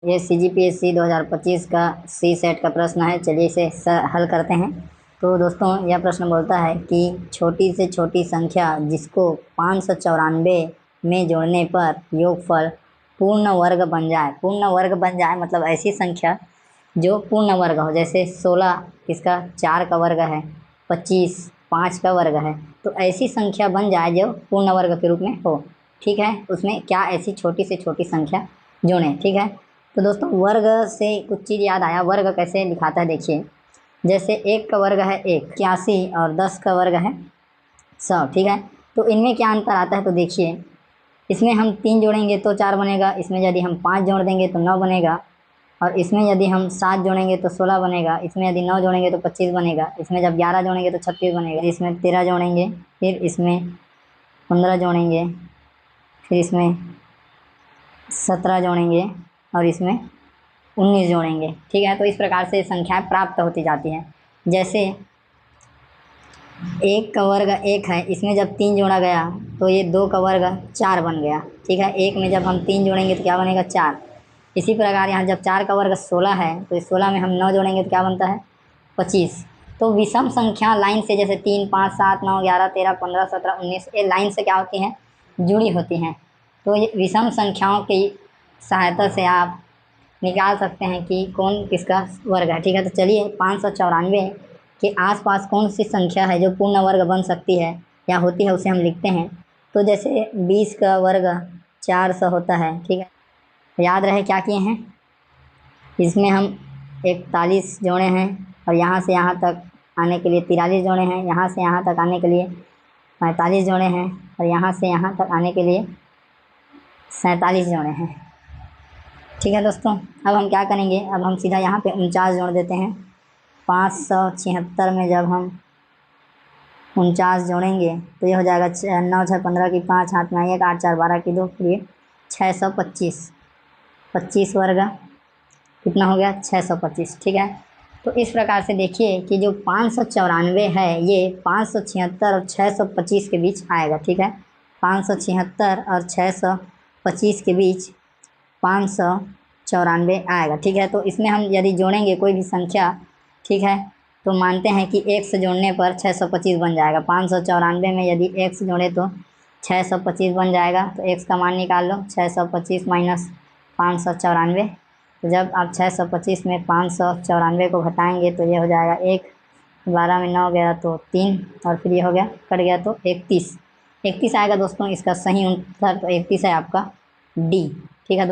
ये CGPSC 2025 का सी set का प्रश्न है। चलिए इसे हल करते हैं। तो दोस्तों यह प्रश्न बोलता है कि छोटी से छोटी संख्या जिसको 594 में जोड़ने पर योगफल पूर्ण वर्ग बन जाए। पूर्ण वर्ग बन जाए मतलब ऐसी संख्या जो पूर्ण वर्ग हो, जैसे 16 किसका 4 का वर्ग है, 25 5 का वर्ग है। तो ऐसी संख्या बन जाए जो पूर्ण वर्ग के रूप में हो। ठीक है, उसमें क्या ऐसी छोटी से छोटी संख्या जोड़ें। ठीक है, तो दोस्तों वर्ग से कुछ चीज़ याद आया। वर्ग कैसे लिखाता है देखिए, जैसे 1 का वर्ग है 81 और 10 का वर्ग है 100। ठीक है, तो इनमें क्या अंतर आता है तो देखिए, इसमें हम 3 जोड़ेंगे तो 4 बनेगा, इसमें यदि हम 5 जोड़ देंगे तो 9 बनेगा, और इसमें यदि हम 7 जोड़ेंगे तो 16 बनेगा, इसमें यदि 9 जोड़ेंगे तो 25 बनेगा, इसमें जब 11 जोड़ेंगे तो 36 बनेगा, इसमें 13 जोड़ेंगे, फिर इसमें 15 जोड़ेंगे, फिर इसमें 17 जोड़ेंगे और इसमें 19 जोड़ेंगे। ठीक है, तो इस प्रकार से संख्याएं प्राप्त होती जाती हैं। जैसे 1 का वर्ग 1 है, इसमें जब 3 जोड़ा गया तो ये 2 का वर्ग 4 बन गया। ठीक है, 1 में जब हम 3 जोड़ेंगे तो क्या बनेगा 4। इसी प्रकार यहाँ जब 4 का वर्ग 16 है तो इस 16 में हम 9 जोड़ेंगे तो क्या बनता है 25। तो विषम संख्या लाइन से, जैसे 3 5 7 9 11 13 15 17 19, ये लाइन से क्या होती हैं, जुड़ी होती हैं। तो ये विषम संख्याओं की सहायता से आप निकाल सकते हैं कि कौन किसका वर्ग है। ठीक है, तो चलिए 594 के आसपास कौन सी संख्या है जो पूर्ण वर्ग बन सकती है या होती है, उसे हम लिखते हैं। तो जैसे 20 का वर्ग 400 होता है। ठीक है, याद रहे क्या किए हैं, इसमें हम 41 जोड़े हैं और यहाँ से यहाँ तक आने के लिए 43 जोड़े हैं, यहाँ से यहाँ तक आने के लिए 45 जोड़े हैं और यहाँ से यहाँ तक आने के लिए 47 जोड़े हैं। ठीक है दोस्तों, अब हम क्या करेंगे, अब हम सीधा यहाँ पे 49 जोड़ देते हैं। 576 में जब हम 49 जोड़ेंगे तो ये हो जाएगा 9 6 15 की 5 हाथ में 1 8 4 12 की 2, फिर 625 25 वर्ग कितना हो गया 625। ठीक है, तो इस प्रकार से देखिए कि जो 594 है ये 576 और 625 के बीच आएगा। ठीक है, 576 और 625 के बीच 594 आएगा। ठीक है, तो इसमें हम यदि जोड़ेंगे कोई भी संख्या, ठीक है, तो मानते हैं कि 1 से जोड़ने पर 625 बन जाएगा। 594 में यदि 1 से जोड़े तो 625 बन जाएगा। तो x का मान निकाल लो, 625 माइनस 594। तो जब आप 625 में 594 को घटाएंगे तो ये हो जाएगा 1, 12 में 9 गया तो 3, और फिर ये हो गया कट गया तो 31 आएगा दोस्तों इसका सही उत्तर। तो 31 है आपका डी। ठीक है दोस्तों।